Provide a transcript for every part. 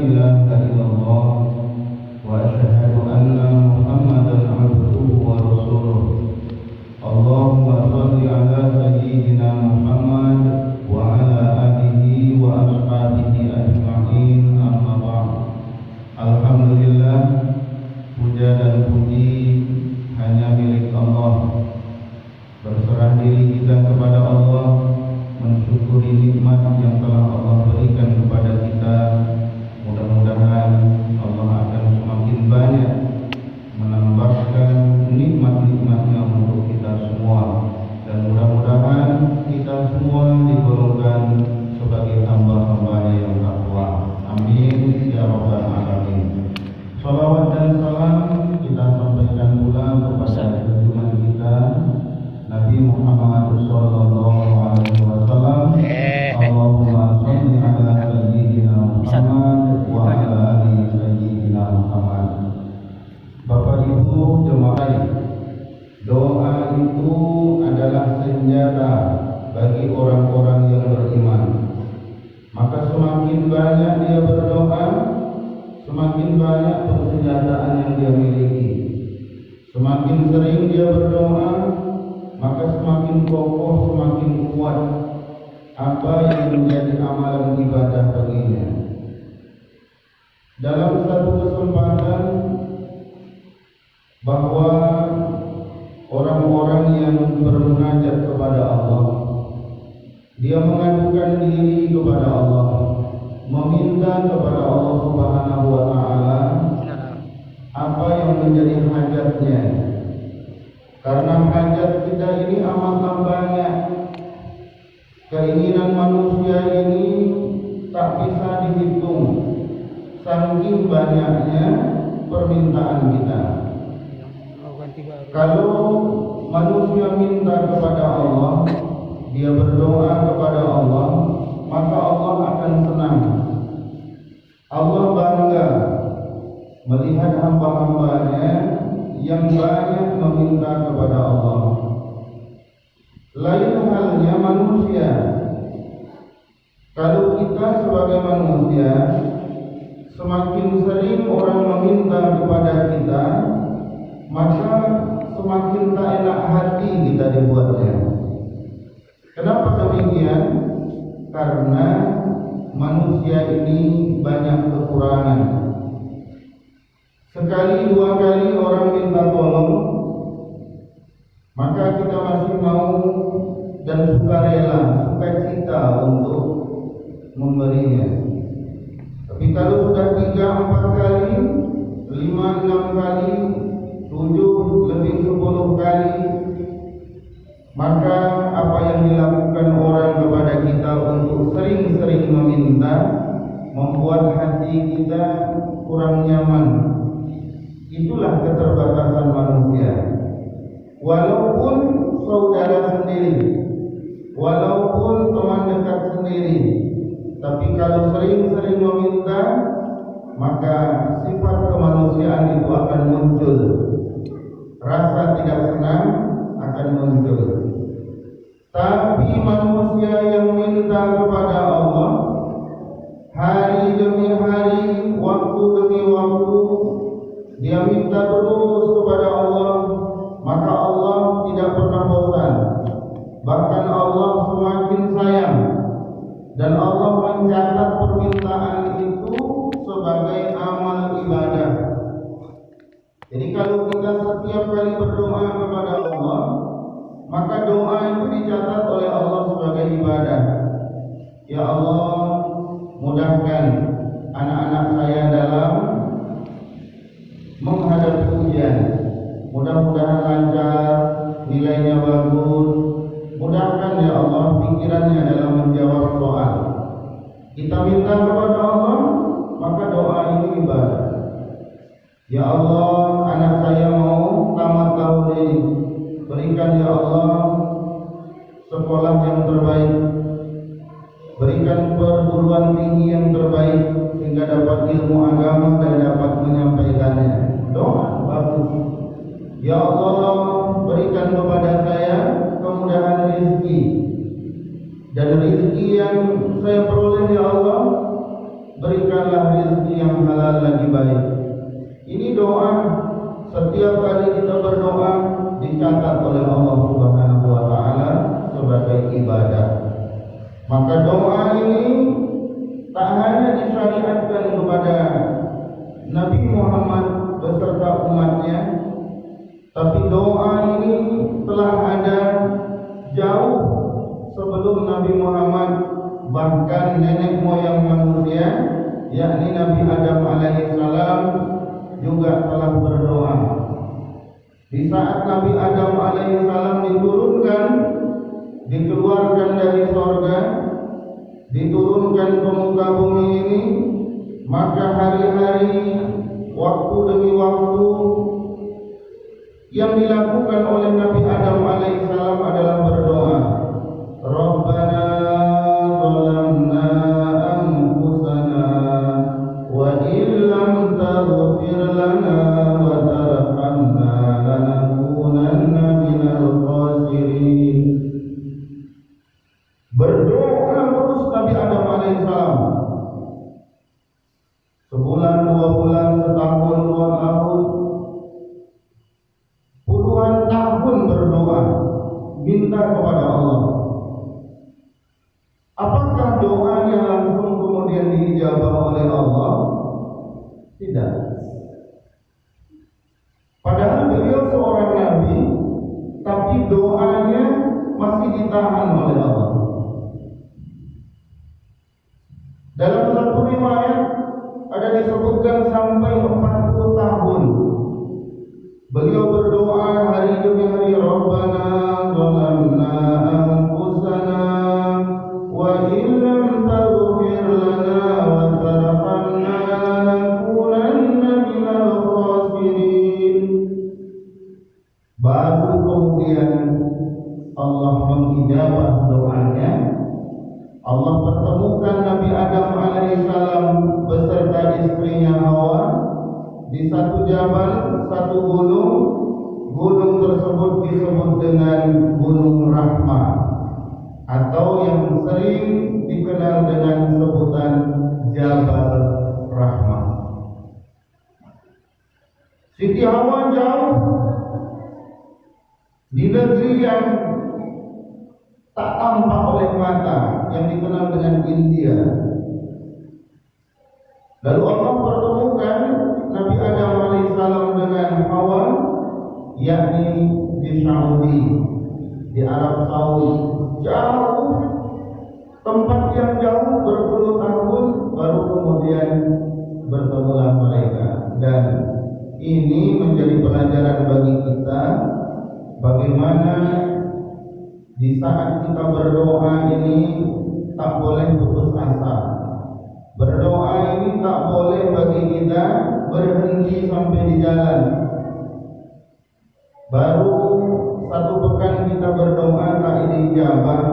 ilaha illallah wa asyhadu anna Muhammadan abduhu wa rasuluh. Allahumma shalli ala sayyidina Muhammad wa ala alihi wa ashabihi ajma'in, amma ba'd. Alhamdulillah, puja dan puji hanya milik Allah. Berserah diri kita kepada Allah, mensyukuri nikmat yang telah Allah berikan kepada kita. Mudah-mudahan Allah akan semakin banyak menambahkan nikmat-nikmatnya untuk kita semua, dan mudah-mudahan kita semua digolongkan sebagai hamba-hambanya yang takwa. Amin ya rabbal alamin. Salawat dan salam kita sampaikan pula kepada junjungan kita Nabi Muhammad sallallahu alaihi wasallam. Allahumma shalli ala sayyidina Muhammad wa ala ali sayyidina Muhammad. Bapak Ibu jemaah, doa itu adalah senjata bagi orang-orang yang beriman. Maka semakin banyak dia berdoa, semakin banyak persenjataan yang dia miliki. Semakin sering dia berdoa, maka semakin kokoh, semakin kuat apa yang menjadi amalan ibadah baginya. Dalam satu kesempatan, bahwa orang-orang yang bermunajat kepada Allah, dia mengadukan diri kepada Allah, meminta kepada Allah Subhanahu wa taala apa yang menjadi hajatnya. Karena hajat kita ini amat banyak. Keinginan manusia ini tak bisa dihitung, saking banyaknya permintaan kita. Kalau manusia minta kepada Allah, dia berdoa kepada Allah, maka Allah akan senang. Allah bangga melihat hamba-hambanya yang banyak meminta kepada Allah. Lain halnya manusia. Kalau kita sebagai manusia, semakin sering orang meminta kepada kita, maka semakin tak enak hati kita dibuatnya. Kenapa demikian? Karena manusia ini banyak kekurangan. Sekali dua kali orang minta tolong, maka kita masih mau dan sukarela, sukacita untuk memberinya. Tapi kalau sudah 3, 4 kali, 5, 6 kali, 7, lebih 10 kali, maka apa yang dilakukan orang kepada kita untuk sering-sering meminta membuat hati kita kurang nyaman. Itulah keterbatasan manusia. Walaupun saudara sendiri, walaupun teman dekat sendiri, tapi kalau sering-sering meminta, maka sifat kemanusiaan itu akan muncul. Rasa tidak senang akan muncul. Tapi manusia yang minta kepada Allah hari demi hari, waktu demi waktu, dia minta terus kepada Allah, maka Allah tidak pernah bosan. Bahkan Allah semakin sayang, dan Allah mencatat permintaan itu sebagai amal ibadah. Jadi kalau kita setiap kali berdoa kepada Allah, maka doa itu dicatat oleh Allah sebagai ibadah. Ya Allah, mudahkan anak-anak saya dalam menghadapi ujian. Mudah-mudahan lancar, nilainya bagus. Mudahkan ya Allah pikirannya dalam menjawab soal. Kita minta kepada Allah, maka doa ini ibadah. Ya Allah, anak saya mau tamat tahun ini. Berikan ya Allah sekolah yang terbaik. Berikan perguruan tinggi yang terbaik sehingga dapat ilmu agama dan dapat menyampaikannya. Doa bagus. Ya Allah, berikan kepada saya kemudahan rezeki, dan rezeki yang saya peroleh ya Allah berikanlah rezeki yang halal lagi baik. Ini doa setiap kali kita berdoa dicatat oleh Allah Subhanahu wa taala sebagai ibadah. Maka doa ini tak hanya disyariatkan kepada Nabi Muhammad beserta umatnya, tapi doa ini telah ada jauh sebelum Nabi Muhammad. Bahkan nenek moyang manusia, yakni Nabi Adam alaihissalam, juga telah berdoa. Di saat Nabi Adam alaihissalam diturunkan, dikeluarkan dari sorga, diturunkan ke muka bumi ini, maka hari-hari, waktu demi waktu, yang dilakukan oleh Nabi Adam alaihissalam adalah berdoa. Rabbana zalamna anfusana wa illam taghfir lana wa tarhamna lanakunanna minal khasirin. Berdoa terus Nabi Adam alaihissalam. Sebulan, 2 bulan, setahun, 2 tahun, puluhan tahun berdoa, minta kepada Allah. Apakah doanya langsung kemudian diijabah oleh Allah? Tidak. Padahal beliau seorang nabi, tapi doanya masih ditahan oleh Allah. Dalam satu riwayat ada disebutkan sampai 40 tahun beliau berdoa hari demi hari. Rabbana zalamna anfusana wa illam taghfir lana wa tarhamna lanakunanna minal khasirin. Baru kemudian Allah mengijabah doanya. Allah pertemukan Nabi Adam alaihissalam beserta istrinya Hawa di satu jabal, satu gunung. Gunung tersebut disebut dengan Gunung Rahmah, atau yang sering dikenal dengan sebutan Jabal Rahmah. Siti Hawa jauh di negeri yang tak tampak oleh mata, yang dikenal dengan India. Lalu Allah pertemukan Nabi Adam alaihissalam dengan Hawa, yakni di Saudi, di Arab Saudi. Jauh, tempat yang jauh berpuluh tahun, baru kemudian bertemulah mereka. Dan ini menjadi pelajaran bagi kita, bagaimana di saat kita berdoa ini tak boleh putus asa. Berdoa ini tak boleh bagi kita berhenti sampai di jalan. Baru 1 pekan kita berdoa tak diijabah,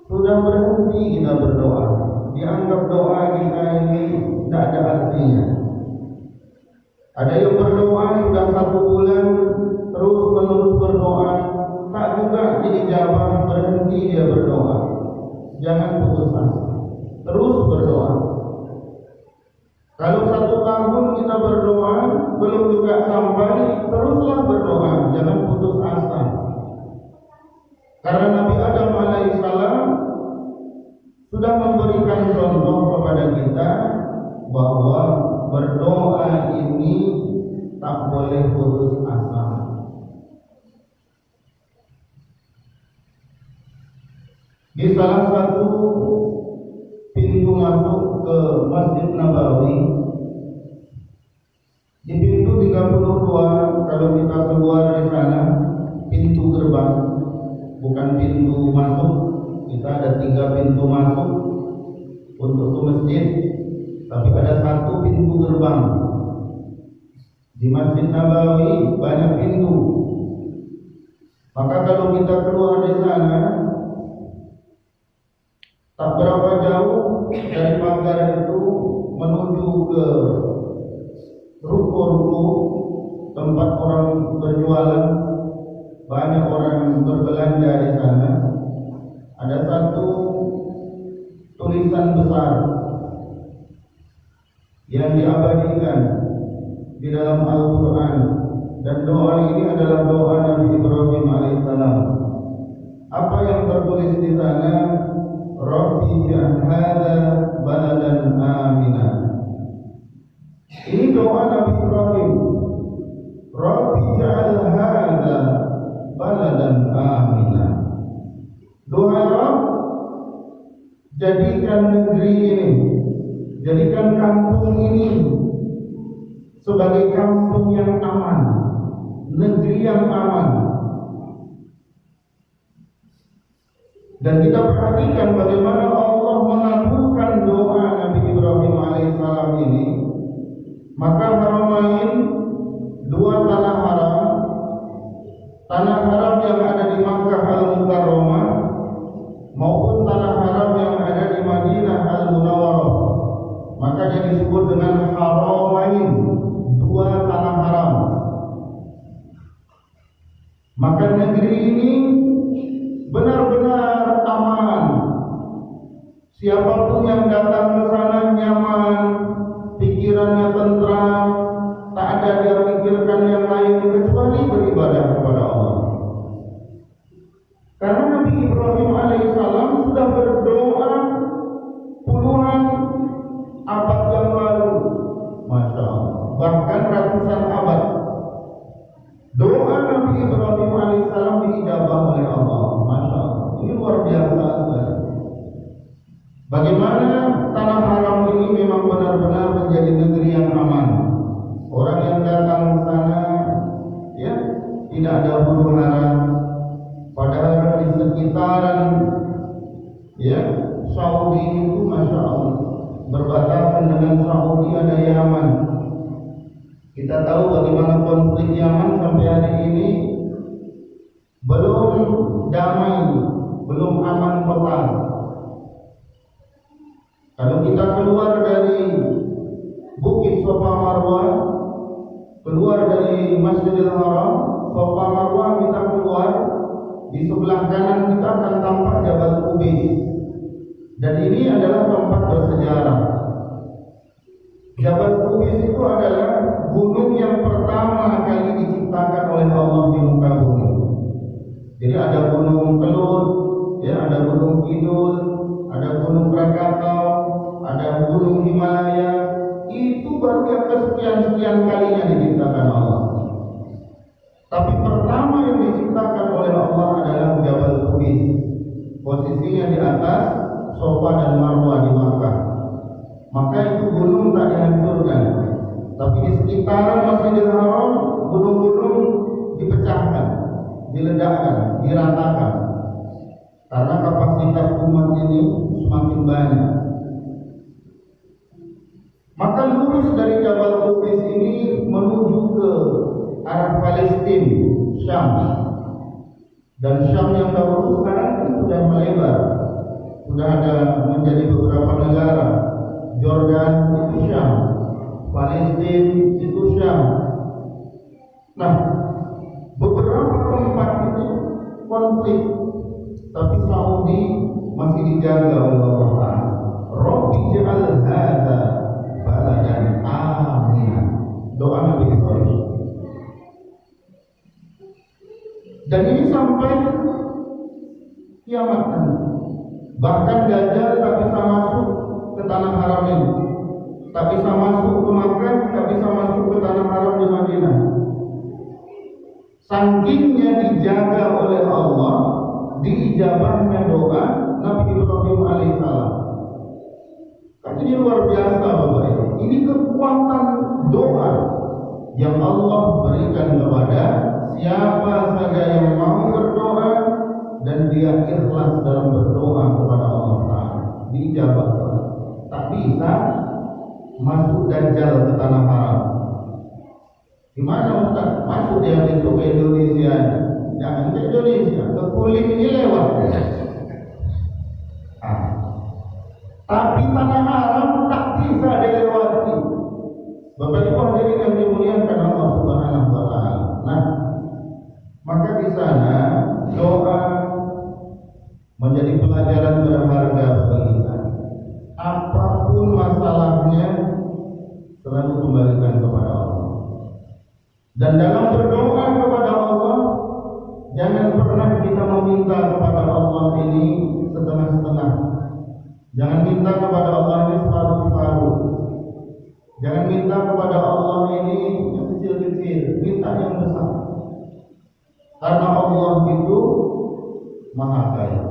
sudah berhenti kita berdoa, dianggap doa kita ini tidak ada artinya. Ada yang berdoa sudah 1 bulan terus menerus berdoa, tak juga diijabah, berhenti dia berdoa. Jangan putus asa, terus berdoa. Kalau 1 tahun kita berdoa belum juga sampai, teruslah berdoa, jangan putus asa. Karena Nabi Adam alaihissalam sudah memberikan contoh kepada kita bahwa berdoa ini tak boleh putus asa. Di salah satu pintu masuk ke Masjid Nabawi, di pintu 32, kalau kita keluar di sana, pintu gerbang, bukan pintu masuk. Kita ada 3 pintu masuk untuk ke masjid, tapi ada 1 pintu gerbang. Di Masjid Nabawi banyak pintu. Maka kalau kita keluar di sana, tak berapa jauh dari pagar itu menuju ke ruko-ruko tempat orang berjualan, banyak orang berbelanja di sana. Ada 1 tulisan besar diabadikan di dalam Al-Quran, dan doa ini adalah doa Nabi Ibrahim alaihissalam. Apa yang tertulis di sana? Rabbi ja'al hadza baladan amina. Ini doa Nabi Ibrahim. Rabbi ja'al hadza baladan amina. Doa Rabb, jadikan negeri ini, jadikan kampung ini sebagai kampung yang aman, negeri yang aman. Dan kita perhatikan bagaimana Allah mengabulkan doa Nabi Ibrahim alaihissalam ini. Maka haramain, dua tanah haram yang ada di Makkah Al-Mukarramah maupun tanah haram yang ada di Madinah Al-Munawwarah, maka yang disebut dengan haramain, dua tanah haram. Maka negeri ini benar-benar aman. Siapapun yang datang ke sana nyaman, pikirannya tentram, tak ada dia pikirkan yang lain kecuali beribadah kepada Allah. Karena Nabi Ibrahim alaihissalam sudah berdoa puluhan abad yang lalu, masya Allah, bahkan ratusan abad. Doa Nabi Ibrahim alaihissalam diijabah oleh Allah, masya Allah. Ini luar biasa. Bagaimana tanah haram ini memang benar-benar menjadi negeri yang aman. Orang yang datang ke sana, ya, tidak ada huru hara. Padahal di sekitaran, ya, Saudi itu, masya Allah, berbatasan dengan Saudi ada Yaman. Kita tahu bagaimana konflik Yaman sampai hari ini belum damai, belum aman total. Kalau kita keluar dari Bukit Safa Marwah, keluar dari Masjidil Haram, Safa Marwah, kita keluar, di sebelah kanan kita akan tampak Jabal Qubais. Dan ini adalah tempat bersejarah. Jabal Qubais itu adalah gunung yang pertama kali diciptakan oleh Allah di muka bumi. Jadi ada gunung Kelut, ya, ada gunung Kidul, ada gunung Krakatau, ada gunung Himalaya. Itu baru yang kesekian-sekian kalinya diciptakan Allah. Tapi pertama yang diciptakan oleh Allah adalah Jabal Qubais. Posisinya di atas Safa dan Marwah di Makkah. Maka itu gunung tak dihancurkan. Tapi di sekitaran Masjidil Haram, gunung-gunung dipecahkan, diledakkan, diratakan. Karena kapasitas umat ini semakin banyak. Maka lurus dari Jabal Qubais ini menuju ke arah Palestina, Syam. Dan Syam yang dahulu sekarang sudah melebar, sudah ada menjadi beberapa negara. Jordan itu Syam, Palestina itu Syam. Nah, beberapa tempat itu konflik, tapi Saudi masih dijaga oleh Allah. Rabbi ja'al hadza baladan amina. Doa Nabi Ibrahim. Dan ini sampai kiamat nanti. Bahkan Dajjal tak bisa masuk ke tanah haram ini, tak bisa masuk ke Makkah, tak bisa masuk ke tanah haram di Madinah. Sangkingnya dijaga oleh Allah, diijabahnya doa Nabi Ibrahim alaihissalam. Ini luar biasa Bapak Ibu. Ini kekuatan doa yang Allah berikan kepada siapa saja yang mau berdoa dan dia ikhlas dalam berdoa kepada Allah Ta'ala, diijabah. Tak bisa masuk Dajjal ke tanah haram. Gimana Ustaz? Masuk dia besok ke Indonesia. Jangan ke Indonesia, ke Kulim ini lewat. Tapi tanah haram tak bisa dilewati. Bapak Ibu hadirin yang dimuliakan Allah Subhanahu wa Ta'ala. Nah, maka di sana doa menjadi pelajaran berharga bagi kita. Apapun masalahnya, selalu kembali Dan dalam berdoa kepada Allah, jangan pernah kita meminta kepada Allah ini setengah-setengah. Jangan minta kepada Allah ini separuh-separuh. Jangan minta kepada Allah ini yang kecil-kecil, minta yang besar. Karena Allah itu Maha Kaya.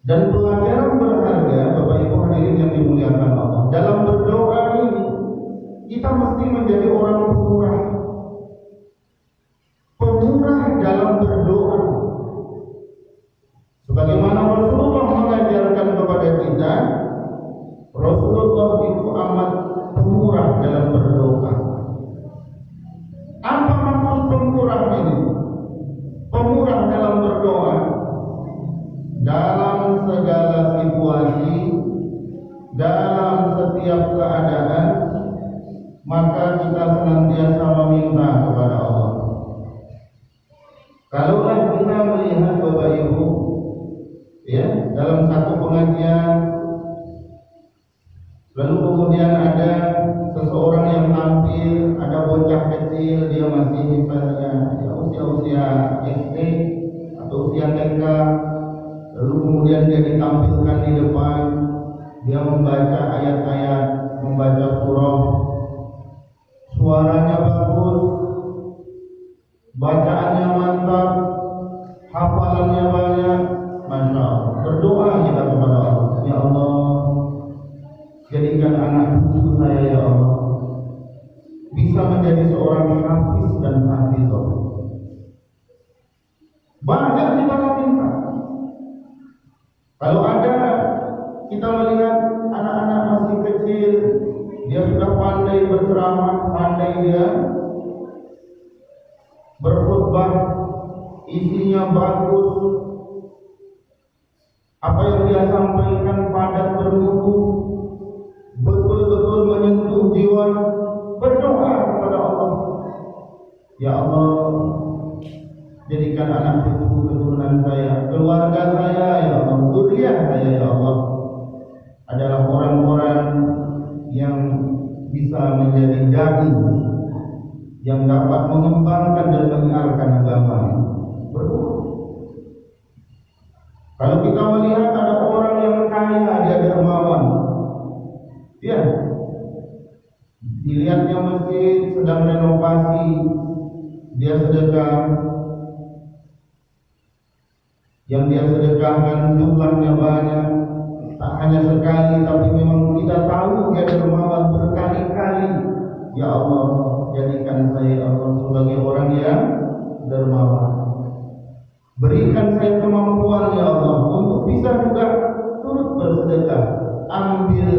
Dan pelajaran berharga, Bapak Ibu hadirin yang dimuliakan Allah, dalam berdoa ini kita mesti menjadi orang pemurah. Pemurah dalam berdoa. Sebagaimana Rasulullah mengajarkan kepada kita, Rasulullah itu amat pemurah dalam berdoa. Apa maksud pemurah ini? Pemurah dalam berdoa, dalam segala situasi, dalam setiap keadaan, maka kita senantiasa meminta kepada Allah. Kalaulah kita melihat Bapak Ibu, ya, dalam satu pengajian, lalu kemudian ada seseorang yang tampil, ada bocah kecil, dia masih misalnya usia SD atau usia TK, lalu kemudian dia ditampilkan di depan, dia membaca ayat-ayat, membaca surah, suaranya bagus, bacaannya mantap, hafalannya banyak, masya Allah. Berdoa kita kepada Allah, ya Allah, jadikan anak cucu saya ya Allah bisa menjadi seorang hafiz dan hafizah. Banyak kita meminta. Kalau ada kita melihat anak-anak masih kecil, dia sudah pandai berceramah, pandai dia berkhutbah, isinya bagus, apa yang dia sampaikan padat bermutu, betul-betul menyentuh jiwa. Berdoa kepada Allah, ya Allah, jadikan anak cucu keturunan saya, keluarga saya ya Allah, zuriat saya ya Allah adalah orang-orang yang bisa menjadi dai, yang dapat mengembangkan dan menyiarkan agama. Berdoa. Kalau kita melihat ada orang yang kaya, dia dermawan, ya, dilihatnya masjid sedang renovasi, dia sedekah, yang dia sedekahkan jumlahnya banyak, tak hanya sekali, tapi memang kita tahu dia dermawan berkali-kali. Ya Allah, jadikan saya Allah sebagai orang yang dermawan. Berikan saya kemampuan ya Allah untuk bisa juga turut bersedekah, ambil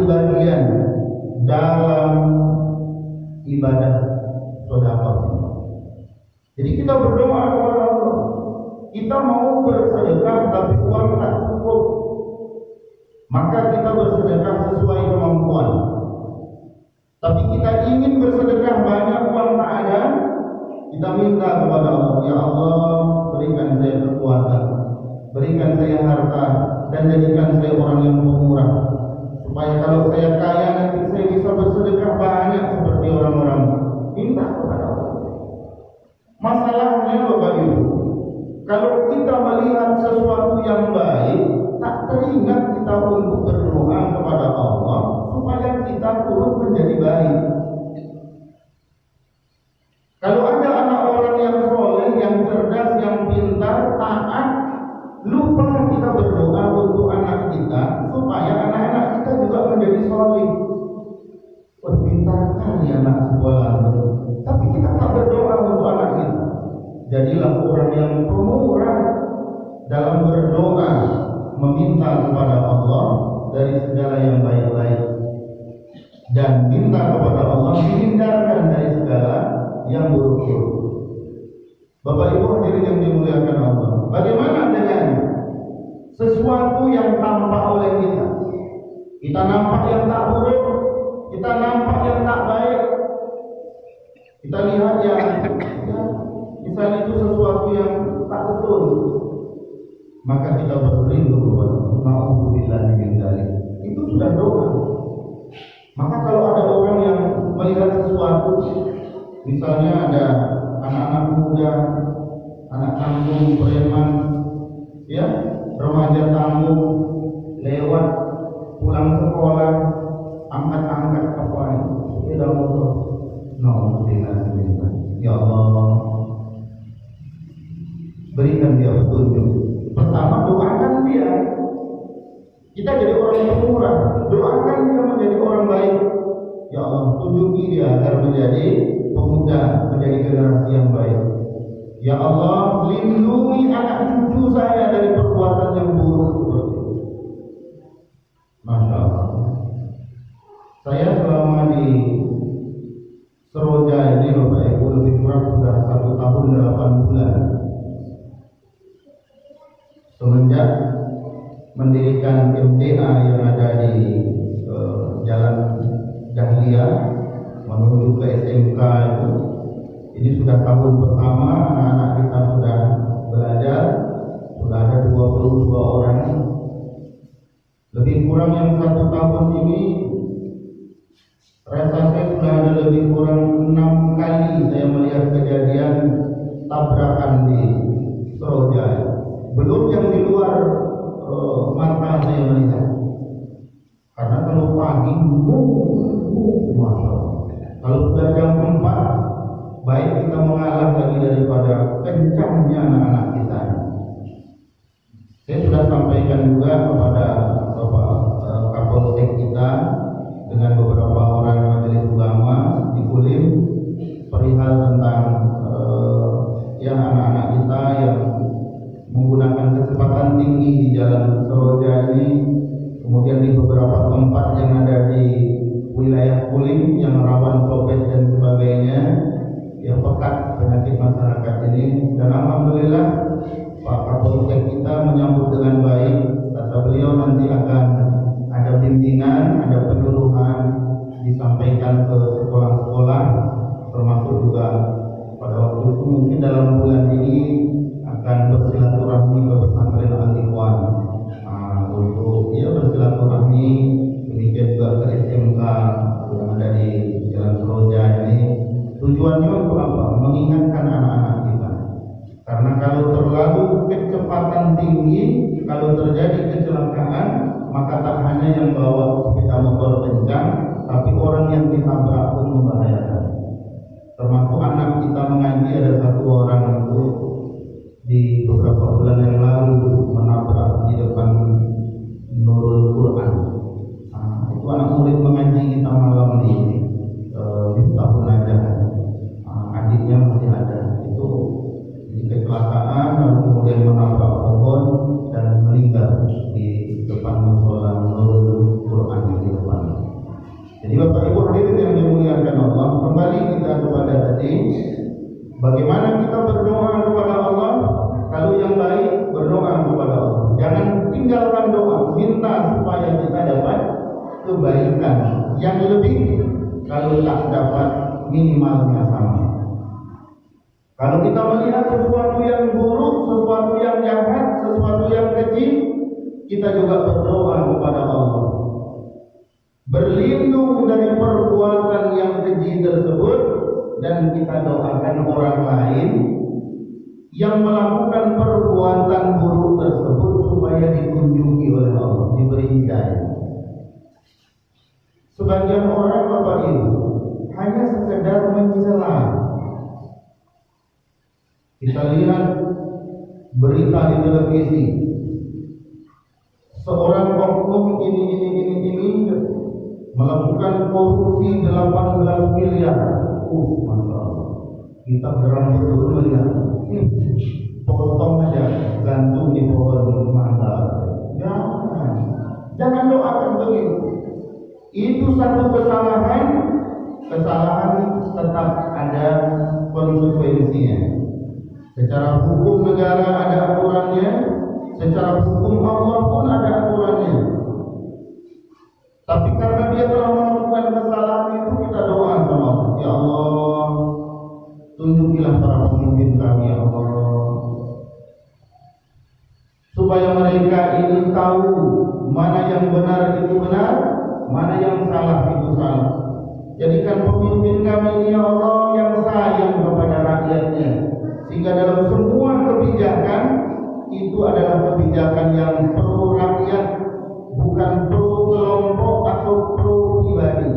bagian dalam ibadah sedekah. Jadi kita berdoa kepada Allah. Kita mau bersedekah tapi uang tak cukup, maka kita bersedekah sesuai kemampuan. Tapi kita ingin bersedekah banyak, uang tak ada, kita minta kepada Allah, ya Allah, berikan saya kekuatan, berikan saya harta, dan jadikan saya orang yang pemurah, supaya kalau saya kaya nanti saya bisa bersedekah banyak seperti orang-orang. Minta kepada Allah. Masalahnya Bapak Ibu, kalau kita melihat sesuatu yang baik, tak teringat kita untuk berdoa kepada Allah supaya kita turut menjadi baik. Kalau ada anak orang yang soleh, yang cerdas, yang pintar, taat, lupa kita berdoa untuk anak kita supaya anak-anak kita juga menjadi soleh. Pintar kali anak sekolah, tapi kita tak berdoa untuk anak kita. Jadilah orang yang pemurah dalam berdoa, meminta kepada Allah dari segala yang baik-baik, dan minta kepada Allah dihindarkan dari segala yang buruk. Bapak Ibu hadirin yang dimuliakan Allah, bagaimana dengan sesuatu yang tampak oleh kita? Kita nampak yang tak buruk, kita nampak yang tak baik. Kita lihat ya, misalnya itu sesuatu yang tak betul, maka kita berlindung kepada Allah. Na'udzubillahi min dzalik. Itu sudah doa. Maka kalau ada orang yang melihat sesuatu, misalnya ada anak-anak muda, anak kampung, preman, ya, remaja kampung lewat pulang sekolah, angkat-angkat kepala, sepeda motor, ya Allah, berikan dia petunjuk. Pertama, doakan dia. Kita jadi orang yang pemurah, doakan dia menjadi orang baik. Ya Allah, tunjuki dia agar menjadi pemuda, menjadi generasi yang baik. Ya Allah, lindungi anak cucu saya dari perbuatan yang buruk seperti itu. Masya Allah. Saya selama di Seroja ini, Bapak Ibu, lebih kurang sudah 1 tahun 8 bulan. Semenjak mendirikan MDA yang ada di Jalan Dahlia menuju ke SMK itu, ini sudah tahun pertama anak-anak kita sudah belajar, sudah ada 22 orang. Lebih kurang yang 1 tahun ini, rasa saya sudah ada lebih kurang 6 kali saya melihat kejadian tabrakan di Seroja. Belum yang di luar mata saya melihat. Karena kalau pagi, kalau sudah jam 4, baik kita mengalah lagi daripada kencangnya anak-anak kita. Saya sudah sampaikan juga kepada Bapak Kapolsek kita dengan beberapa orang majelis ulama di Kulim perihal tentang yang anak-anak kita yang menggunakan kecepatan tinggi di jalan Seroja ini, kemudian di beberapa tempat yang ada di wilayah Kulim yang rawan copet dan sebagainya, yang pekat penyakit masyarakat ini. Dan alhamdulillah Pak Kapolsek kita menyambut dengan baik. Kata beliau nanti akan ada bimbingan, ada penyuluhan disampaikan ke sekolah-sekolah, termasuk juga pada waktu itu mungkin dalam bulan ini akan bersilaturahmi ke pesantren Al-Ikhwan untuk bersilaturahmi, demikian juga ke SMK yang ada di Jalan Seroja ini. Tujuannya untuk apa? Mengingatkan anak-anak kita. Karena kalau terlalu kecepatan tinggi, kalau terjadi kecelakaan, maka tak hanya yang bawa sepeda motor kencang, tapi orang yang ditabrak pun membahayakan. Termasuk anak kita mengaji, ada 1 orang itu di beberapa bulan yang lalu menabrak di depan Nurul Quran. Itu anak murid mengaji kita malam di tahun aja. Adiknya masih ada. Itu di kecelakaan lalu kemudian menabrak pohon dan meninggal di depan musola Nurul Quran di depan. Jadi Bapak Ibu hadirin yang dimuliakan Allah, kembali kita kepada tadi, bagaimana kita berdoa kepada Allah. Kalau yang baik, berdoa kepada Allah. Jangan tinggalkan doa, minta supaya kita dapat kebaikan yang lebih. Kalau tak dapat, minimalnya sama. Kalau kita melihat sesuatu yang buruk, sesuatu yang jahat, sesuatu yang kecil, kita juga berdoa kepada Allah, berlindung dari perbuatan yang keji tersebut, dan kita doakan orang lain yang melakukan perbuatan buruk tersebut supaya dikunjungi oleh Allah, diberi hidayah. Sebagian orang, Bapak Ibu, hanya sekedar mencela. Kita lihat berita di televisi, seorang oknum ini melakukan korupsi 18 miliar. Masya Allah. Kita berang dulu melihat, potong aja, gantung di pohon mangga. Jangan doakan begitu. Itu satu kesalahan tetap ada konsekuensinya. Secara hukum negara ada aturannya, secara hukum Allah pun ada aturannya. Tapi karena dia telah melakukan kesalahan itu, kita doa sama Allah. Ya Allah, tunjukilah para pemimpin kami, ya Allah, supaya mereka ini tahu mana yang benar itu benar, mana yang salah itu salah. Jadikan pemimpin kami ini ya Allah yang sayang kepada rakyatnya, sehingga dalam semua kebijakan itu adalah kebijakan yang pro rakyat, bukan pro kelompok atau pro pribadi.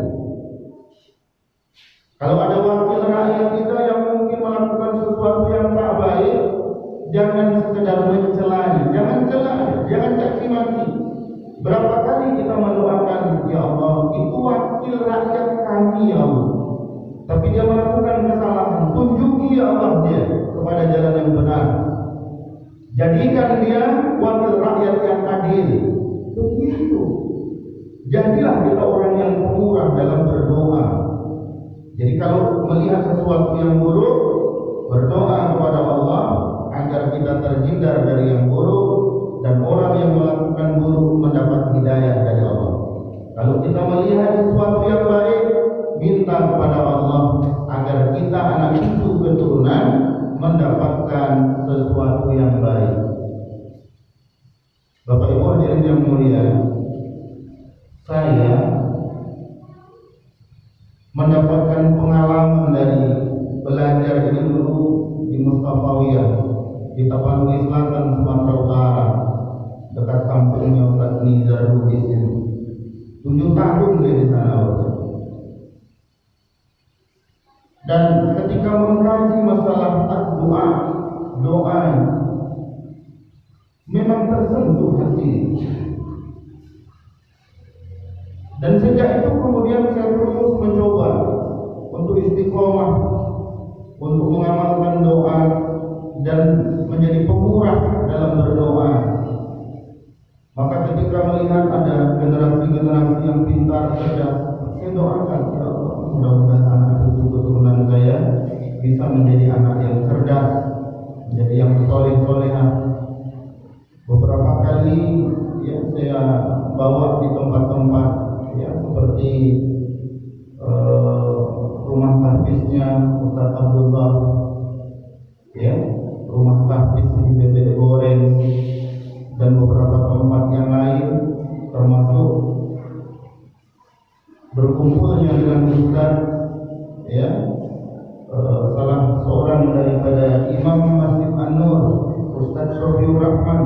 Kalau ada wakil rakyat kita yang mungkin melakukan sesuatu yang tak baik, jangan sekedar mencelanya, jangan celah, jangan caci maki. Berapa kali kita mendoakan, ya Allah, itu wakil rakyat kami ya Allah, tapi dia melakukan kesalahan, tunjuki ya Allah dia kepada jalan yang benar, jadikan dia wakil rakyat yang adil. Begitu. Jadilah kita orang yang pemurah dalam berdoa. Jadi kalau melihat sesuatu yang buruk, berdoa kepada Allah agar kita terhindar dari yang buruk, dan orang yang melakukan buruk mendapat hidayah dari Allah. Kalau kita melihat sesuatu yang baik, minta kepada Allah agar kita anak cucu keturunan mendapatkan sesuatu yang baik. Bapak Ibu hadirin yang mulia, saya mendapatkan pengalaman dari belajar ini dulu di Mustafawiyah di Tapanuli Selatan, Sumatera Utara, dekat kampungnya Ustaz Nizarudin. 7 tahun dia di sana. Dan ketika mengkaji masalah doa, doa memang tersentuh hati. Dan sejak itu kemudian saya terus mencoba untuk istiqomah, untuk mengamalkan doa dan menjadi pemurah dalam berdoa. Maka ketika melihat ada generasi-generasi yang pintar, cerdas, saya doakan, ya Allah, mudah-mudahan anak cucu keturunan saya bisa menjadi anak yang cerdas, menjadi yang soleh-solehah. Beberapa kali ya saya bawa di tempat-tempat ya seperti rumah tahfiznya Ustaz Abdullah, ya, rumah tahfiz di Bebek Goreng, dan beberapa tempat yang lain, termasuk berkumpulnya dengan Ustaz, ya, salah seorang daripada Imam Masjid An-Nur, Ustaz Sofiur Rahman.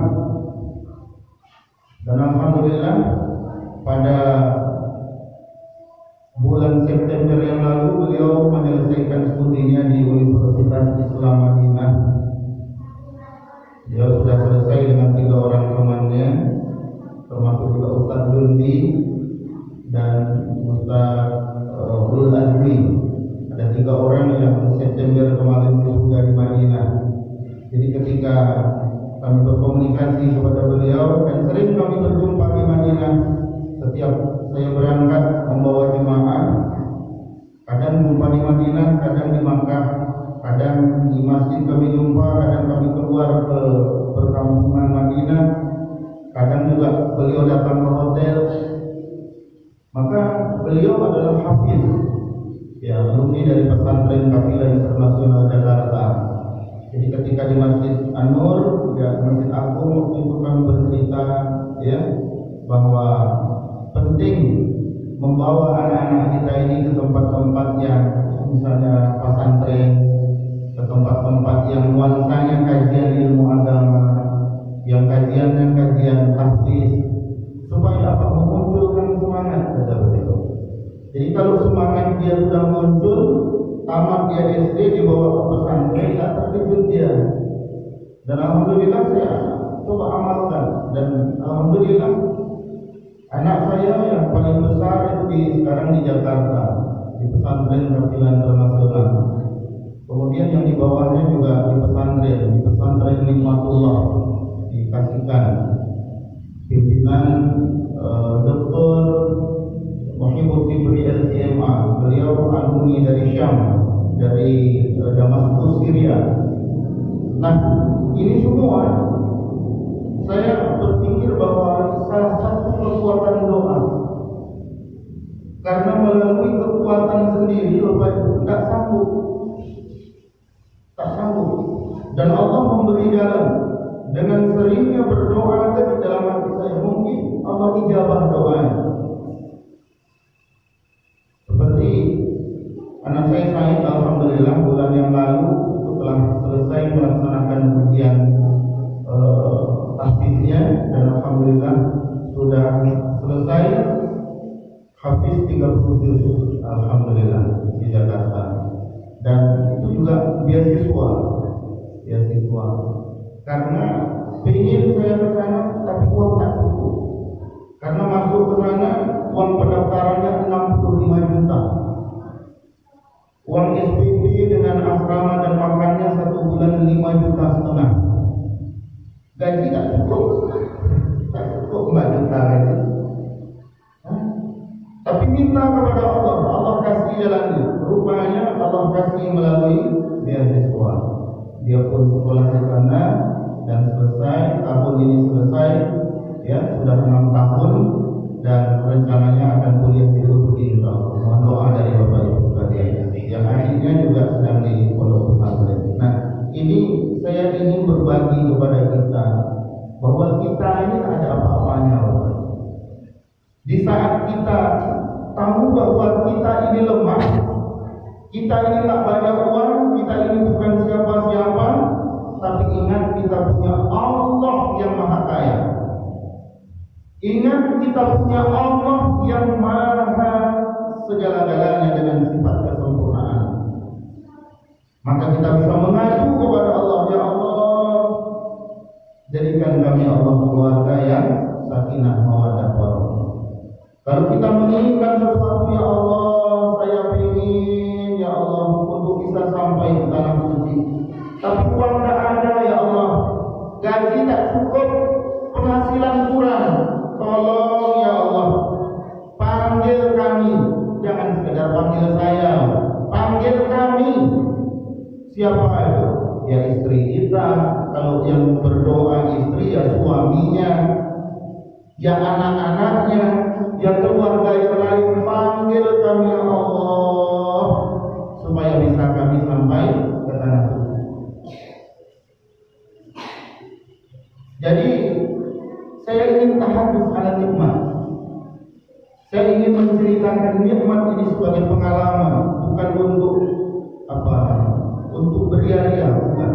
Dan alhamdulillah pada bulan September yang lalu beliau menyelesaikan studinya di Universitas Islam Madinah. Dia sudah selesai dengan 3 orang temannya, termasuk juga Ustaz Lundi dan Ustaz Abdul Azmi. Ada 3 orang yang September kemarin sudah di Madinah. Jadi ketika kami berkomunikasi kepada beliau, dan sering kami berjumpa di Madinah, setiap saya berangkat membawa jemaah, kadang jumpa di Madinah, kadang di Makkah, kadang di masjid kami jumpa, kadang kami keluar ke perkampungan Madinah, kadang juga beliau datang ke hotel. Maka beliau adalah hafiz, ya, alumni dari pesantren Kafilah Internasional Jakarta. Jadi ketika di Masjid An-Nur, ya, Masjid Agung, waktu itu kami bercerita, ya, bahwa penting membawa anak-anak kita ini ke tempat-tempat yang misalnya pesantren, ke tempat-tempat yang nuansanya kajian ilmu agama, yang kajiannya kajian tahfiz, supaya apa? Memunculkan semangat, kata beliau. Jadi kalau semangat dia sudah muncul, tamat dia SD dibawa ke pesantren, tak terkejut dia. Dan alhamdulillah saya coba amalkan, dan alhamdulillah anak saya yang paling besar itu sekarang di Jakarta, di pesantren Kafilah Internasional. Kemudian yang di bawahnya juga di pesantren Nikmatullah dikasihkan pimpinan Dr. Muhammad Tibri LCMA. Beliau alumni dari Syam, dari Damaskus, Syria. Nah, ini semua saya berpikir bahwa salah satu kekuatan doa, karena melalui kekuatan sendiri tidak sanggup. Dan Allah memberi jalan dengan seringnya berdoa di dalam hati saya, mungkin Allah ijabah doanya. Seperti selesai habis 30 juz, alhamdulillah di Jakarta. Dan itu juga beasiswa. Karena ingin saya ke sana tapi uang tak cukup. Karena masuk ke sana uang pendaftarannya 65 juta. Uang SPP dengan asrama dan makannya 1 bulan 5,5 juta. Gaji tak cukup. Tak cukup 4 juta gaji. Tapi minta kepada Allah, Allah kasih jalannya. Rupanya Allah kasih melalui beasiswa. Dia pun sekolah di sana dan selesai, tahun ini selesai, ya sudah 6 tahun dan rencananya akan kuliah di Turki insyaallah. Mohon doa dari Bapak Ibu sekalian. Yang adiknya juga sedang di pondok pesantren. Nah, ini saya ingin berbagi kepada kita bahwa kita ini tak ada apa-apanya. Di saat kita tahu bahwa kita ini lemah, kita ini tak banyak uang, kita ini bukan siapa-siapa, tapi ingat kita punya Allah yang maha kaya. Ingat kita punya Allah yang maha segala-galanya dengan sifat kesempurnaan. Maka kita bisa mengadu kepada Allah, ya Allah, jadikan kami Allah keluarga yang sakinah mawaddah warahmah. Kalau kita menginginkan sesuatu, ya Allah, saya ingin, ya Allah, untuk bisa sampai ke tanah suci. Tapi uang tak ada, ya Allah. Gaji tak cukup, penghasilan kurang. Tolong, ya Allah, panggil kami. Jangan sekedar panggil saya, panggil kami. Siapa itu? Ya istri kita. Kalau yang berdoa istri, ya suaminya, ya anak-anaknya, ya keluarga yang lain. Panggil kami, ya Allah, supaya bisa kami sampai ke tanah suci. Jadi saya ingin tahadus ala nikmat. Saya ingin menceritakan nikmat ini sebagai pengalaman, bukan untuk untuk beria-ria, bukan.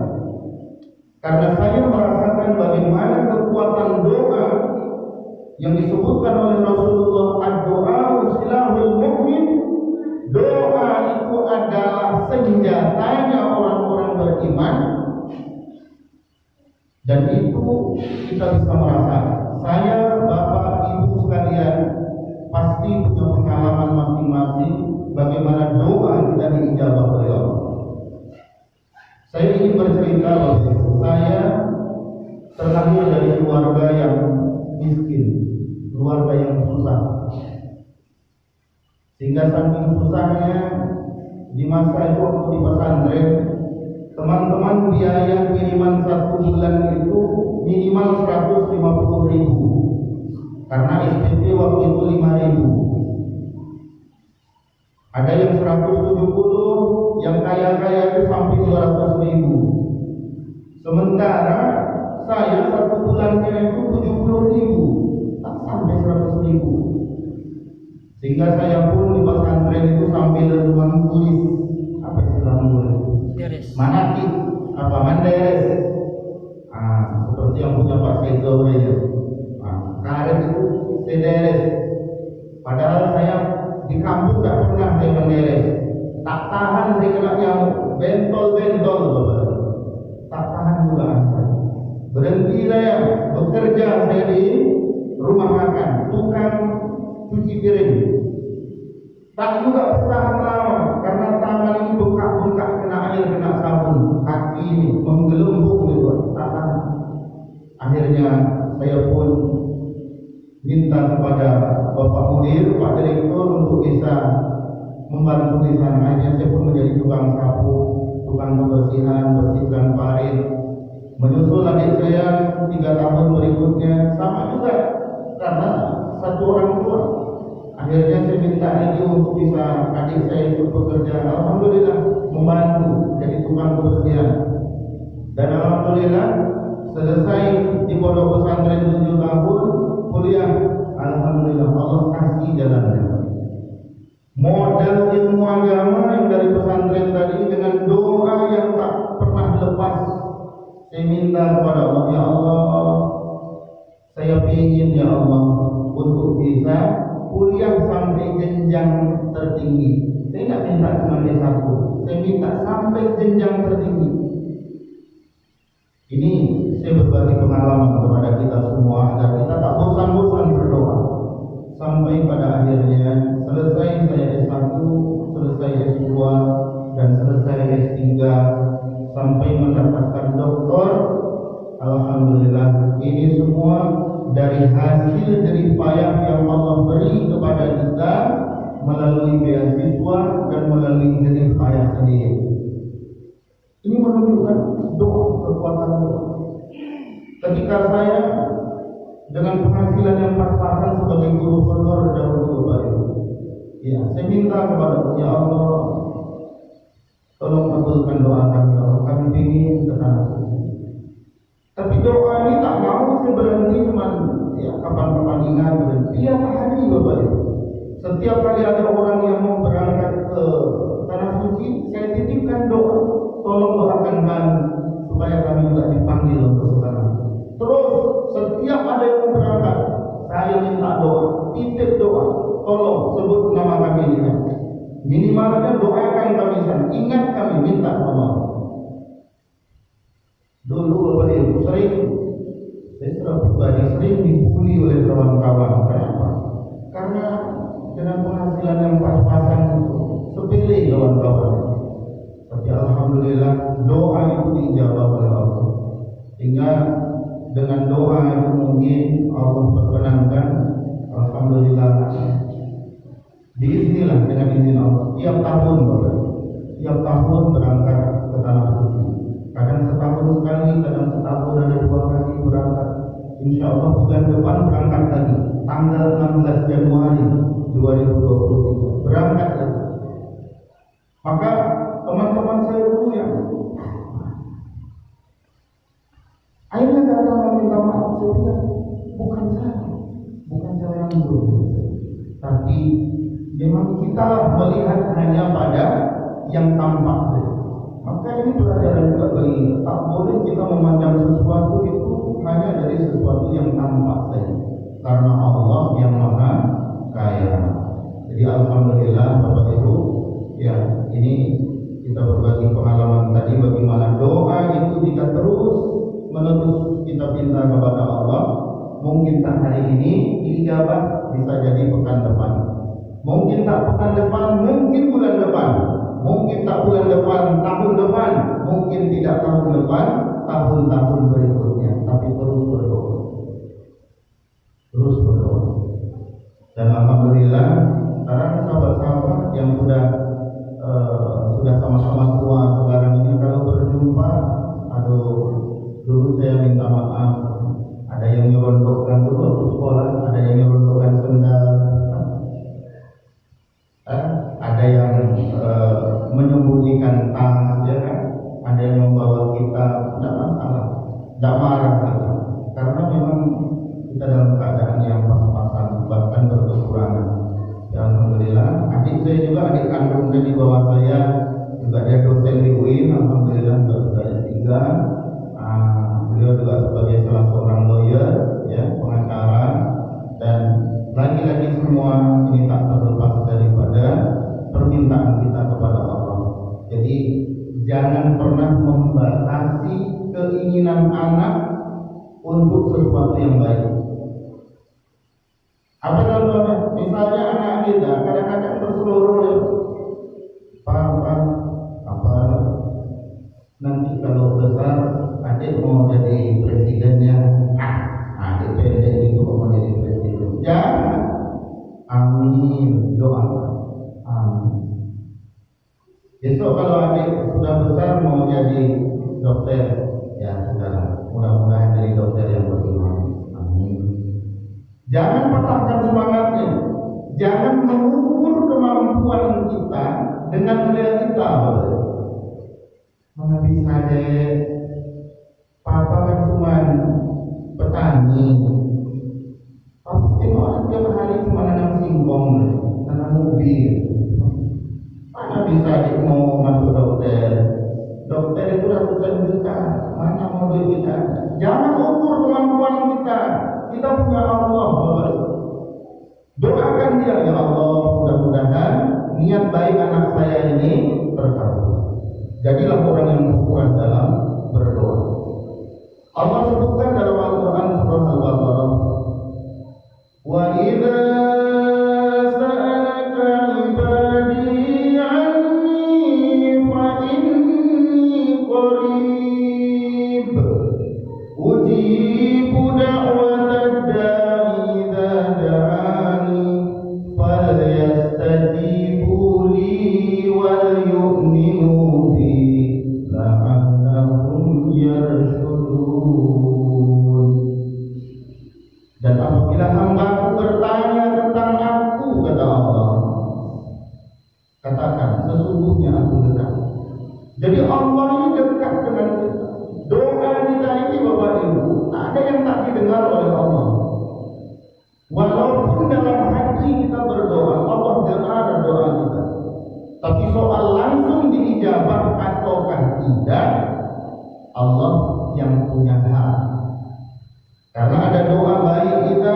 Karena saya merasakan bagaimana kekuatan doa yang disebutkan oleh Rasulullah, ad-doa silahul mukmin. Doa itu adalah senjatanya orang-orang beriman. Dan itu kita bisa merasakan. Saya, Bapak, Ibu sekalian pasti punya pengalaman masing-masing bagaimana doa kita diijabah oleh Allah. Saya ingin bercerita bahwa saya terlahir dari keluarga yang miskin, keluarga yang susah. Sehingga saking susahnya di masa itu waktu di pesantren, teman-teman biaya kiriman 1 bulan itu minimal 150.000, karena SPP waktu itu 5.000. Ada yang 170, yang kaya-kaya itu sampai 200.000. Sementara saya 1 bulannya itu 70.000, tak sampai 100.000. Sehingga saya pun di pesantren itu sambil menulis apa istilah menulis? Manakib, apa manderes? Seperti yang punya Pak Sego ini. Karet itu sederes. Padahal saya di kampung tak pernah saya menderes. Tak tahan saya kena nyamuk, bentol-bentol, Bapak. Tak tahan juga. Berhenti saya bekerja, saya di rumah makan, tukang cuci piring. Tak juga bertahan lama karena tangan ini bengkak-bengkak kena air, kena sabun, kaki ini menggelembung gitu, tak tahan. Akhirnya saya pun minta kepada Bapak Mudir, Pak Direktur untuk bisa membantu di sana. Akhirnya saya pun menjadi tukang sapu, tukang kebersihan, bersihkan parit. Menyusul adik saya 3 tahun berikutnya sama juga karena 1 orang tua. Akhirnya saya minta lagi untuk bisa adik saya ikut bekerja. Alhamdulillah membantu jadi tukang kebersihan. Dan alhamdulillah selesai di pondok pesantren 7 tahun kuliah. Alhamdulillah Allah kasih jalannya. Modal ilmu agama yang dari pesantren tadi dengan doa yang tak pernah lepas. Saya minta kepada Allah, ya Allah, saya ingin ya Allah untuk bisa kuliah sampai jenjang tertinggi. Saya tidak minta cuma S1, saya minta sampai jenjang tertinggi. Ini saya berbagi pengalaman kepada kita semua agar kita tak bosan-bosan berdoa sampai pada akhirnya selesai saya S1, selesai S2 dan selesai S3 sampai mendapatkan doktor. Alhamdulillah, ini semua dari hasil jerih payah yang Allah beri kepada kita melalui beasiswa dan melalui jerih payah sendiri. Ini menunjukkan doa, kekuatan doa. Ketika saya dengan penghasilan yang pas-pasan sebagai guru honor dahulu Bapak Ibu, ya saya minta kepada Ya Allah, tolong kabulkan doa kami, kami ingin ke tanah suci. Tapi doa ini tak mau saya berhenti cuma ya kapan-kapan ingat, tiap hari Bapak Ibu. Setiap kali ada orang yang mau berangkat ke tanah suci, saya titipkan doa, tolong doakan kami supaya kami juga dipanggil untuk ke tanah. Terus setiap ada yang mau berangkat, saya minta doa, titip doa, tolong sebut nama kami ini. Minimalnya doakan kami sana, ingat kami, minta Allah. Dulu Bapak Ibu saya sudah pribadi sering dibully oleh kawan-kawan. Kenapa? Karena dengan penghasilan yang pas-pasan itu sepele kawan-kawan. Tapi alhamdulillah doa itu dijawab oleh Allah. Sehingga dengan doa itu mungkin Allah berkenankan, alhamdulillah. Bismillah dengan izin Allah. Tiap tahun Bapak, tiap tahun berangkat ke tanah suci. Kadang setahun sekali, kadang setahun ada 2 kali berangkat. Insya Allah bulan depan berangkat lagi. Tanggal 16 Januari 2023 berangkat lagi. Maka teman-teman saya dulu yang akhirnya datang meminta maaf, saya bilang bukan saya yang dulu, tapi memang kita melihat hanya pada yang tampak saja. Maka ini pelajaran juga bagi kita. Tak boleh kita memandang sesuatu itu hanya dari sesuatu yang tampak saja, karena Allah yang maha kaya. Jadi alhamdulillah Bapak Ibu, ya ini kita berbagi pengalaman tadi bagaimana doa itu jika terus menerus kita minta kepada Allah, mungkin tak hari ini dijawab, bisa jadi pekan depan. Mungkin tak pekan depan, mungkin bulan depan. Mungkin tak bulan depan, tahun depan. Mungkin tidak tahun depan, tahun-tahun berikutnya. Tapi terus berdoa. Terus berdoa. Dan alhamdulillah sekarang sahabat-sahabat yang sudah sama-sama tua sekarang ini kalau berjumpa, aduh, dulu saya minta maaf. Ada yang nyelondokkan dulu waktu sekolah, ada yang nyelondokkan sendal, ada yang menyembunyikan tas, ya kan? Ada yang membawa kita, tidak masalah, tidak marah lagi, karena memang kita dalam keadaan yang pas-pasan, bahkan berkekurangan. Ya alhamdulillah, adik saya juga, adik kandung saya di bawah saya juga, dia dosen di UIN, alhamdulillah sudah S3. Beliau juga sebagai salah seorang lawyer, ya, pengacara, dan lagi-lagi semua ini tak terlepas daripada permintaan kita kepada Allah. Jadi jangan pernah membatasi keinginan anak untuk sesuatu yang baik. Apa contohnya? Misalnya anak kita kadang-kadang berseluruh, Pak, apa nanti kalau besar adik mau jadi presidennya, adik pendek itu mau jadi presiden. Jangan. Amin, doa. Amin. Besok kalau adik sudah besar mau jadi dokter, ya sudah, mudah-mudahan jadi dokter yang beriman. Amin. Jangan patahkan semangatnya. Jangan mengukur kemampuan kita dengan realita. Mana bisa deh, papa kan cuma petani. Papa tengok tiap hari cuma nanam singkong, nanam mobil. Mana bisa dia mau masuk dokter? Dokter itu ratusan juta. Mana mau duit kita? Jangan ukur kemampuan kita. Kita punya Allah, Bapak. Doakan dia, ya Allah, mudah-mudahan niat baik anak saya ini terkabul. Jadilah orang yang berkurang dalam berdoa. Allah sebutkan dalam Al-Quran surah Al-Baqarah, wa idza sa'alaka 'ibadi 'anni fa inni qarib ujibu da'watad da'i idza da'ani falyastajibu li wal yu'minu bi la'allahum yarshudun. Dan apabila hambaku bertanya tentang aku, kata Allah, katakan sesungguhnya aku dekat. Jadi Allah ini dekat dengan kita. Doa kita ini Bapak Ibu, tak ada yang tak didengar oleh Allah. Walaupun dalam hati kita berdoa, Allah dengar doa kita. Tapi soal langsung diijabah ataukah tidak, Allah yang punya hak. Karena ada doa baik kita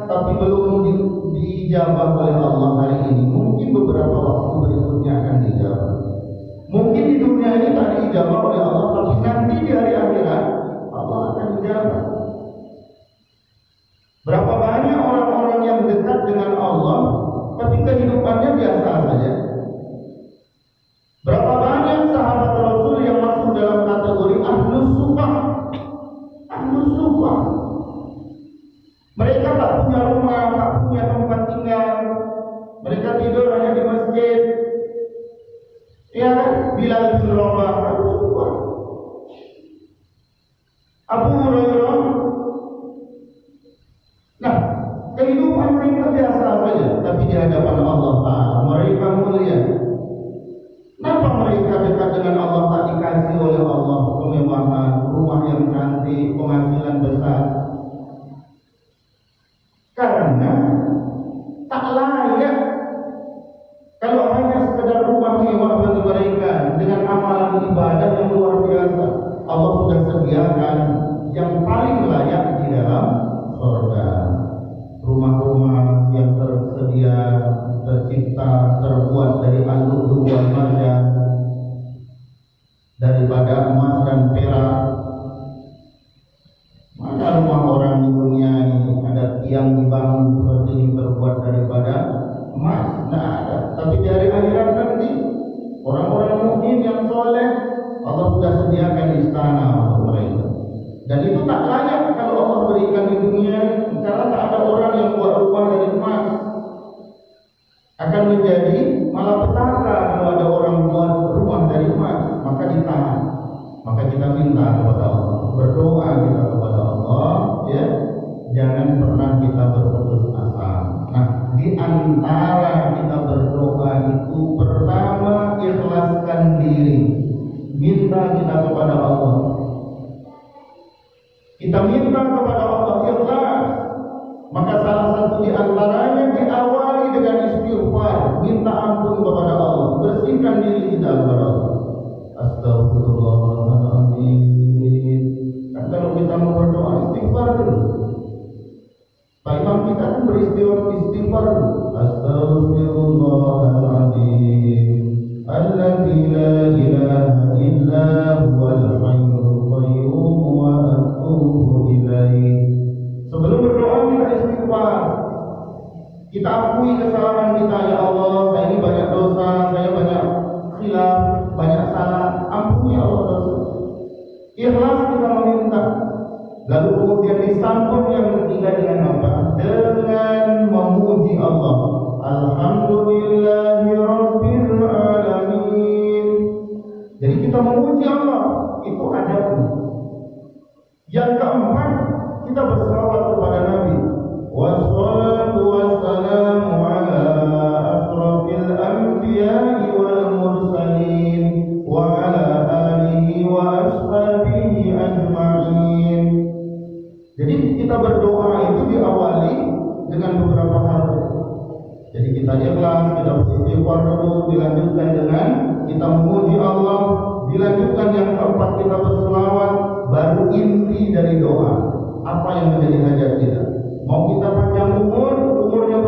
tapi belum diijabah oleh Allah hari ini, mungkin beberapa waktu berikutnya akan diijabah. Mungkin di dunia ini tak diijabah oleh Allah, tapi nanti di hari akhirat Allah akan dijabah. Berapa banyak orang-orang yang dekat dengan Allah tapi kehidupannya biasa saja. Berapa banyak sahabat Rasul yang masuk dalam kategori ahlus sufah. Ahlus sufah. Mereka tak punya rumah, tak punya tempat tinggal. Mereka tidur hanya di masjid. Ya kan? Bilal bin Rabah, ahlus sufah. Abu Hurairah. Nah, kehidupan mereka biasa saja, tapi di hadapan Allah Ta'ala mereka mulia. Kenapa mereka dekat dengan Allah tak dikasih oleh Allah kemewahan, rumah yang cantik, penghasilan besar? Karena tak layak. Kalau hanya sekedar rumah mewah bagi mereka dengan amalan ibadah yang luar biasa, Allah sudah sediakan yang paling layak di dalam surga. Rumah-rumah yang tersedia, tercipta, terbuat dari al-lu'lu' wal marjan, daripada emas dan perak. Mana rumah orang di dunia ini ada tiang dibangun seperti ini terbuat daripada emas? Tidak ada. Tapi dari akhirat nanti orang-orang mukmin yang soleh Allah sudah sediakan istana untuk mereka. Dan itu tak layak kalau Allah berikan di dunia, karena tak ada orang yang buat rumah dari emas. Akan menjadi malah petaka kalau ada orang buat rumah dari emas, maka ditahan. Maka kita minta kepada Allah, berdoa kita kepada Allah, ya, jangan pernah kita berputus asa. Nah, di antara kita berdoa itu pertama ikhlaskan diri, minta kita kepada Allah. Kita minta kepada Allah ikhlas. Maka salah satu di antaranya diawali dengan istighfar, minta ampun kepada Allah, bersihkan diri kita kepada Allah. Astagfirullahaladzim. Kan kalau kita mau berdoa istighfar dulu. Pak Imam kita kan beristighfar dulu. Astagfirullahaladzim. Alladzi la ilaha illa huwal hayyul qayyum wa atubu ilaih. Sebelum berdoa kita istighfar. Kita akui kesalahan kita, ya Allah, saya ini banyak dosa, saya banyak khilaf, banyak salah. Ampuni ya Allah dosa. Ikhlas kita meminta. Lalu kemudian disambung yang ketiga dengan apa? Dengan memuji Allah. Alhamdulillahi Rabbil Alamin. Jadi kita memuji Allah, itu adabnya. Yang keempat, kita berselawat kepada Nabi. Wassalatu wassalamu ala asrafil anbiya'i wal mursalin wa ala alihi wa ashabihi ajma'in. Jadi kita berdoa itu diawali dengan beberapa hal. Jadi kita ikhlas, kita beristighfar dulu, dilanjutkan dengan kita memuji Allah, dilanjutkan yang keempat kita berselawat, baru inti dari doa. Apa yang menjadi hajat kita? Mau kita panjang umurnya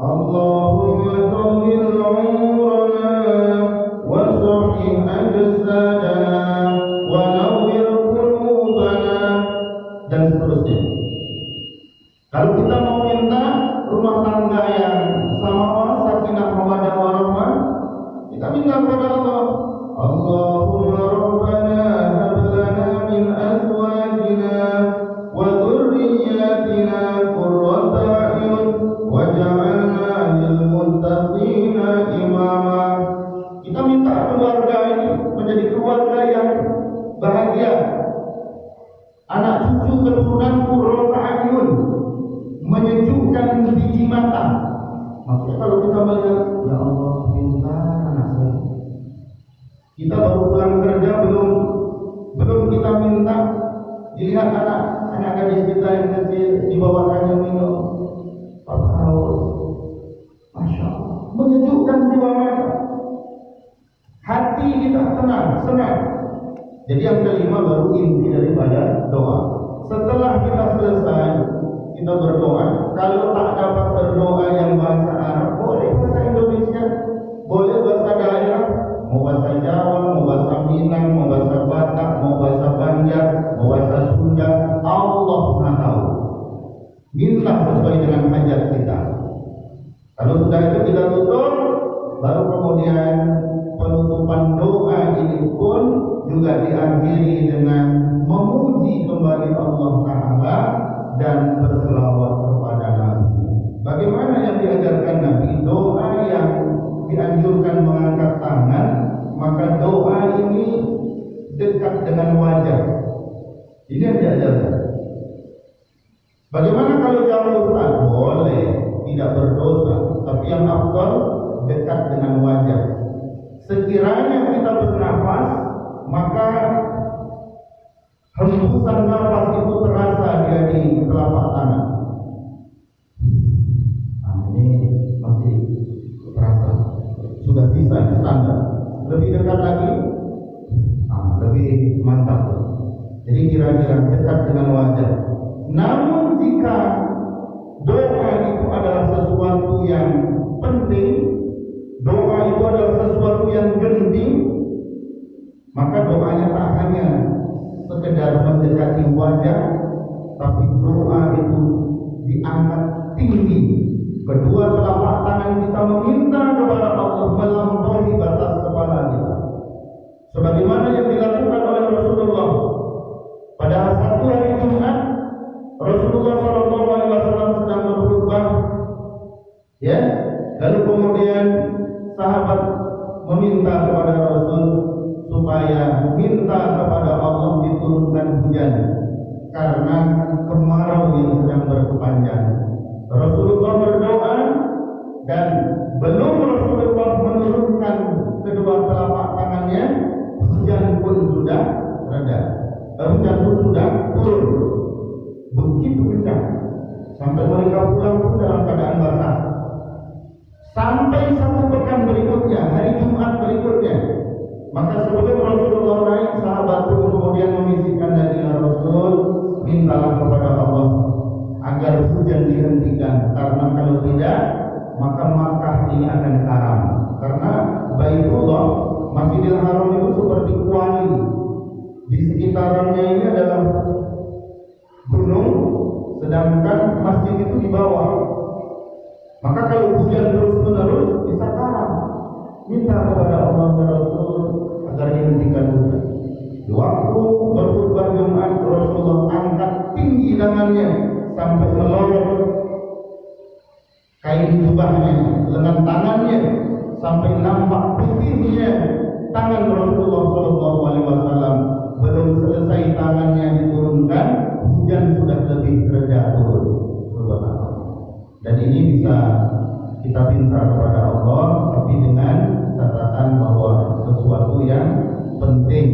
Allahumma tawil umrana wa sahih ajsadana wa nawwir qulubana, dan seterusnya. Kalau kita mau minta rumah tangga yang sama, sakinah mawaddah warahmah, kita minta kepada Allah. Allahumma rabbana hab lana min azwajina wa dhurriyyatina qurrata a'yun waj'alna lil muttaqina imama. Kita minta keluarga ini menjadi keluarga yang bahagia, anak cucu keturunan qurrata a'yun, menyejukkan biji mata. Maksudnya kalau kita melihat, ya Allah, minta anak saya. Kita baru pulang kerja, belum kita minta, dilihat anak gadis kita yang kecil dibawakannya minum, Masya Allah, menyejukkan jiwa mata, hati kita tenang, senang. Jadi yang kelima baru inti daripada doa. Setelah kita selesai, kita berdoa. Kalau tak dapat berdoa yang bahasa Arab, boleh bahasa Indonesia, boleh bahasa daerah, mau bahasa Jawa, mau bahasa Minang, mau bahasa Batak, mau bahasa Banjar, mau bahasa Sunda. Allah Maha tahu. Minta sesuai dengan hajat kita. Kalau sudah itu kita tutup, baru kemudian penutupan doa ini pun juga diakhiri dengan memuji kembali Allah Ta'ala dan berselawat kepada Nabi. Bagaimana yang diajarkan Nabi? Doa yang dianjurkan mengangkat tangan, maka doa ini dekat dengan wajah. Ini yang diajarkan. Bagaimana kalau jauh Ustaz? Boleh, tidak berdosa, tapi yang afdal dekat dengan wajah. Sekiranya kita bernafas, maka hembusan nafas itu terasa dia di telapak tangan. Ini masih terasa. Sudah bisa standar. Lebih dekat lagi, lebih mantap. Jadi kira-kira dekat dengan wajah. Namun jika doa itu adalah sesuatu yang penting, doa itu adalah sesuatu yang genting, maka doanya tak hanya sekedar mendekati wajah, tapi doa itu diangkat tinggi. Kedua telapak tangan kita meminta kepada Allah melampaui batas kepala kita. Sebagaimana yang dilakukan oleh Rasulullah pada satu hari Jumat, Rasulullah SAW sedang berkhutbah, ya, lalu kemudian sahabat meminta kepada Rasul supaya minta kepada Allah diturunkan hujan karena kemarau yang sedang berkepanjangan. Rasulullah berdoa dan belum Rasulullah menurunkan kedua telapak tangannya, hujan pun sudah reda. Hujan pun sudah turun. Begitu kencang sampai mereka pulang pun dalam keadaan basah. Sampai satu pekan berikutnya, hari Jumat berikutnya, maka sebelum Rasulullah naik, sahabat pun kemudian membisikkan dari Rasul, mintalah kepada Allah agar hujan dihentikan, karena kalau tidak, maka Makkah ini akan karam. Karena Baitullah, Masjidil Haram itu seperti kuali. Di sekitarannya ini adalah gunung, sedangkan masjid itu di bawah. Maka kalau hujan terus-menerus bisa karam. Minta kepada Allah dan Rasul agar dihentikan hujan. Di waktu berkhutbah Jumat, Rasulullah angkat tinggi tangannya sampai melorot kain jubahnya, lengan tangannya, sampai nampak putihnya tangan Rasulullah SAW. Belum selesai tangannya diturunkan, hujan sudah lebih reda turun. Dan ini bisa kita minta kepada Allah, tapi dengan catatan bahwa sesuatu yang penting.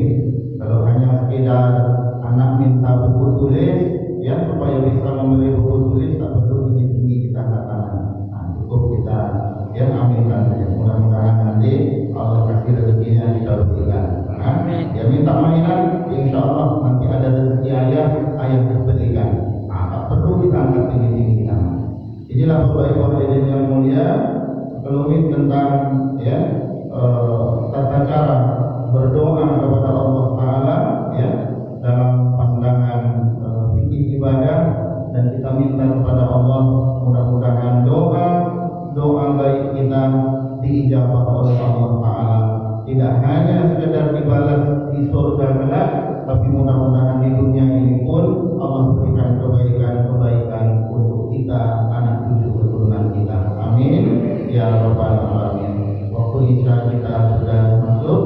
Kalau hanya sekedar anak minta buku tulis, ya, supaya bisa membeli buku tulis, tak perlu tinggi-tinggi kita katakan. Cukup kita yang aminkan saja. Mudah-mudahan nanti Allah kasih rezekinya kita berikan. Ya, minta mainan, insya Allah nanti ada rezeki ayah berikan. Tak perlu kita angkat tinggi-tinggi. Inilah Bapak Ibu hadirin yang mulia, sekelumit tentang ya tata cara berdoa kepada Allah Taala ya dalam pandangan fikih ibadah, dan kita minta kepada Allah mudah-mudahan doa baik kita diijabah oleh Allah Taala, tidak hanya sekedar dibalas di surga kelak, tapi mudah-mudahan di dunia ini pun Allah berikan kebaikan untuk kita, anak cucu keturunan kita. Amin ya rabbal alamin. Waktu isya kita sudah masuk.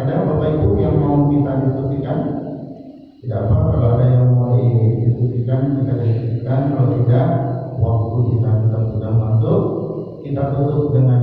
Ada Bapak Ibu yang mau kita diskusikan? Tidak apa, kalau ada yang mau didiskusikan kita diskusikan. Kalau tidak, waktu isya kita sudah masuk. Kita tutup dengan